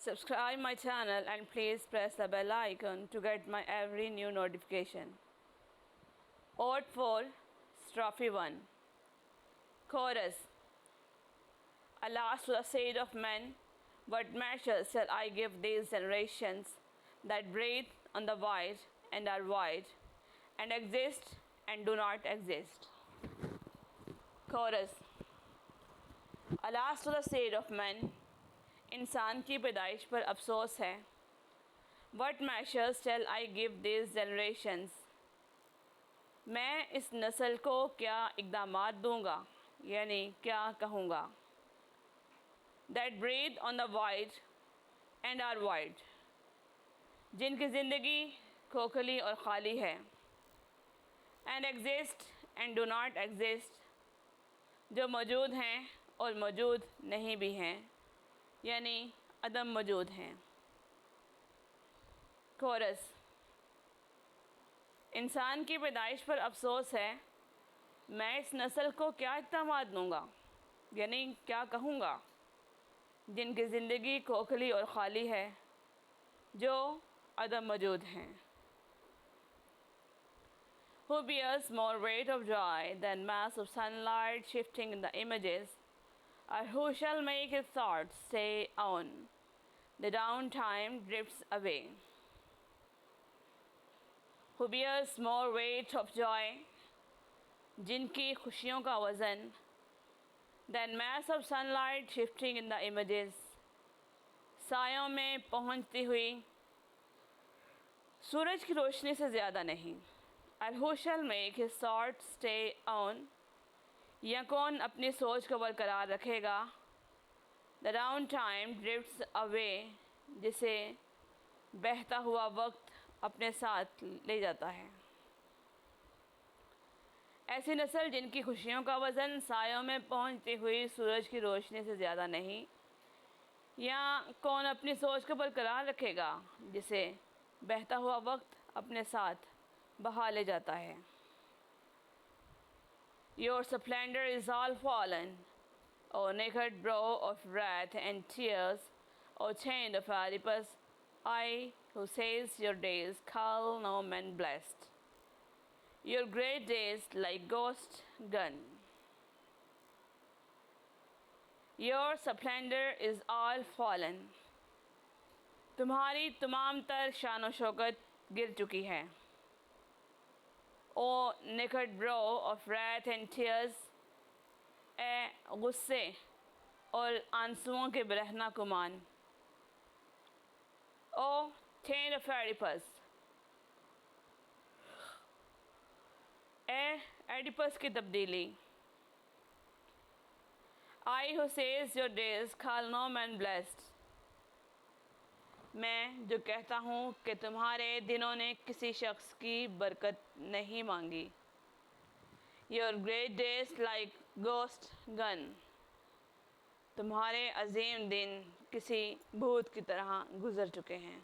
Subscribe my channel and please press the bell icon to get my every new notification. Ode 4, Strophe 1. Chorus. Alas to the seed of men, what measure shall I give these generations that breathe on the wide and are wide, and exist and do not exist? Chorus. Alas to the seed of men, इंसान की पैदाइश पर अफसोस है. What measures shall I give these generations? मैं इस नस्ल को क्या इक़दामात दूँगा, यानी क्या कहूँगा. That breathe on the wide and are wide, जिनकी ज़िंदगी खोखली और ख़ाली है. And exist and do not exist, जो मौजूद हैं और मौजूद नहीं भी हैं, यानी अदम मौजूद हैं. कोरस. इंसान की पैदाइश पर अफसोस है, मैं इस नस्ल को क्या इक़दामात दूँगा, यानी क्या कहूँगा, जिनकी ज़िंदगी खोखली और ख़ाली है, जो अदम मौजूद हैं. Who bears more weight of joy than mass of sunlight shifting in the images, or who shall make his thoughts stay on? The downtime drifts away. Who bears more weight of joy, जिनकी खुशियों का वज़न, than mass of sunlight shifting in the images, सायों में पहुँचती हुई सूरज की रोशनी से ज़्यादा नहीं. और who shall make his thoughts stay on, या कौन अपनी सोच को बरकरार रखेगा. The downtime drifts away, जिसे बहता हुआ वक्त अपने साथ ले जाता है. ऐसी नस्ल जिनकी खुशियों का वज़न सायों में पहुंचती हुई सूरज की रोशनी से ज़्यादा नहीं, या कौन अपनी सोच को बरकरार रखेगा, जिसे बहता हुआ वक्त अपने साथ बहा ले जाता है. Your splendor is all fallen, O naked brow of wrath and tears, O chained of Oedipus, I who says your days call no man blessed. Your great days like ghost gone. Your splendor is all fallen. तुम्हारी तमाम तर शान व शौकत गिर चुकी है. O naked brow of wrath and tears, ए गुस्से और आंसुओं के बरहना कुमान. O chain of Oedipus, ए एडिपस की तब्दीली. I who says your days call no man blessed, मैं जो कहता हूँ कि तुम्हारे दिनों ने किसी शख्स की बरकत नहीं मांगी. Your great days like ghost gone, तुम्हारे अजीम दिन किसी भूत की तरह गुज़र चुके हैं.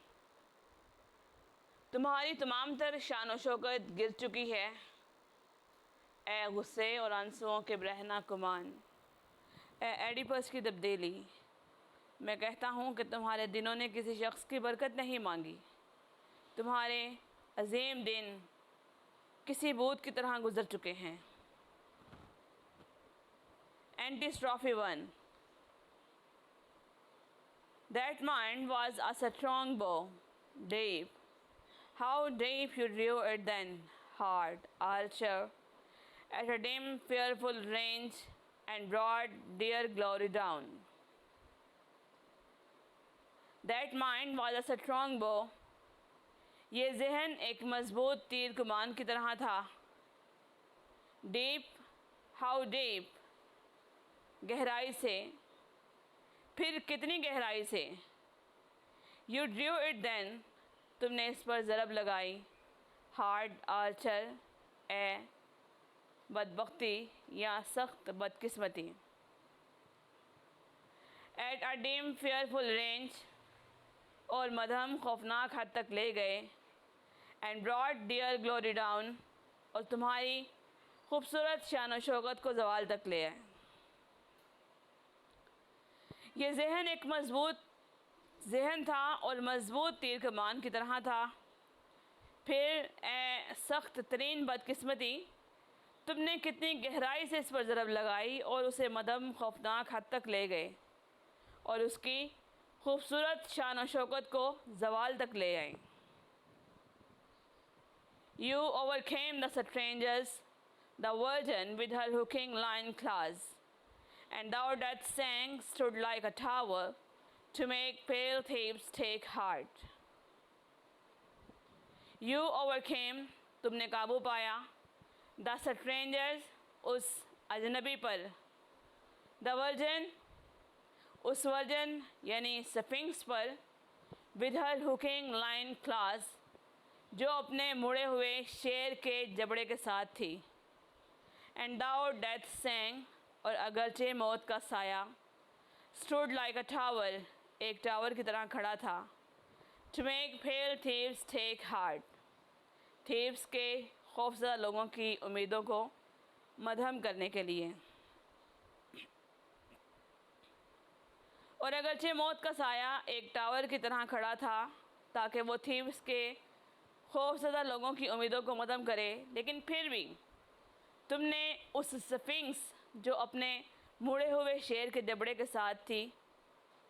तुम्हारी तमाम तर शान व शौकत गिर चुकी है, ए गुस्से और आंसुओं के बरहना कुमान. ए एडिपस की तब्दीली, मैं कहता हूँ कि तुम्हारे दिनों ने किसी शख्स की बरकत नहीं मांगी. तुम्हारे अजीम दिन किसी भूत की तरह गुज़र चुके हैं. Antistrophe 1. That mind was a strong bow, deep. How deep you drew it then, hard archer, at a dim, fearful range, and brought dear glory down. That mind was a strong bow, ये जहन एक मजबूत तीर कमान की तरह था. Deep, how deep, गहराई से, फिर कितनी गहराई से. You drew it then, तुमने इस पर ज़रब लगाई. Hard archer, ए बदबख्ती या सख्त बदकिस्मती. At a dim fearful range, और मदहम खौफनाक हद तक ले गए. And brought dear glory down, और तुम्हारी खूबसूरत शान व शौकत को ज़वाल तक ले आए. ये जहन एक मजबूत जहन था और मजबूत तीर कमान की तरह था। फिर ए सख्त तरीन बदकिस्मती, तुमने कितनी गहराई से इस पर ज़रब लगाई और उसे मदम खौफनाक हद तक ले गए और उसकी खूबसूरत शान व शौकत को जवाल तक ले आए। You overcame the strangers, the virgin with her hooking lion claws, and thou that sang stood like a tower to make pale thieves take heart. You overcame, तुमने काबू पाया, the strangers, उस अजनबी पर, the virgin, उस version यानी sphinx पर, with her hooking lion claws, जो अपने मुड़े हुए शेर के जबड़े के साथ थी, एंड दाउ डेथ सेंग, और अगरचे मौत का साया, स्टूड लाइक अ टावर, एक टावर की तरह खड़ा था, to make fail thieves take heart, thieves के खौफज़दा लोगों की उम्मीदों को मदहम करने के लिए। और अगरचे मौत का साया एक टावर की तरह खड़ा था ताकि वो थीव्स के खौफज़दा लोगों की उम्मीदों को मदम करे, लेकिन फिर भी तुमने उस स्फिंक्स जो अपने मुड़े हुए शेर के जबड़े के साथ थी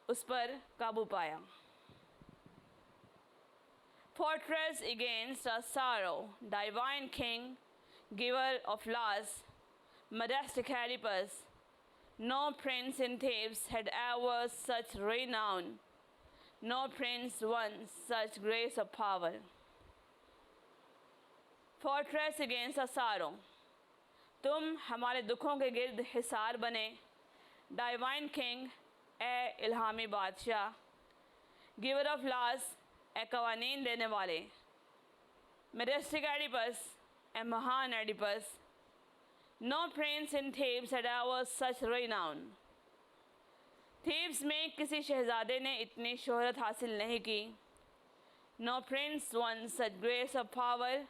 उस पर काबू पाया। Fortress against a sorrow, divine king, giver of laws, majestic Oedipus, no prince in Thebes had ever such renown, no prince won such grace of power. Fortress against a sorrow, तुम हमारे दुखों के गिर्द हिसार बने, डाइवाइन किंग, ए इल्हामी बादशाह, giver of laws, ए कवानीन देने वाले, मेजेस्टिक एडिपस, ए महान Oedipus, no prince in Thebes had ever such renown, Thebes में किसी शहजादे ने इतनी शोहरत हासिल नहीं की, no prince won such grace of power,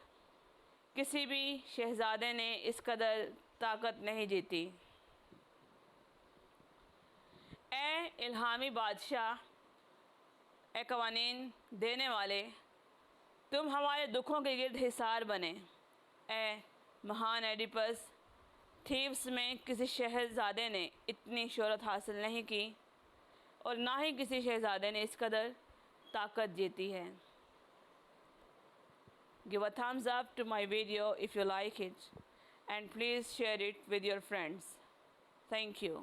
किसी भी शहजादे ने इस कदर ताकत नहीं जीती। ए इल्हामी बादशाह, ए कवानीन देने वाले, तुम हमारे दुखों के गिर्द हिसार बने, ए महान एडिपस, थीव्स में किसी शहजादे ने इतनी शोहरत हासिल नहीं की और ना ही किसी शहजादे ने इस कदर ताकत जीती है। Give a thumbs up to my video if you like it, and please share it with your friends. Thank you.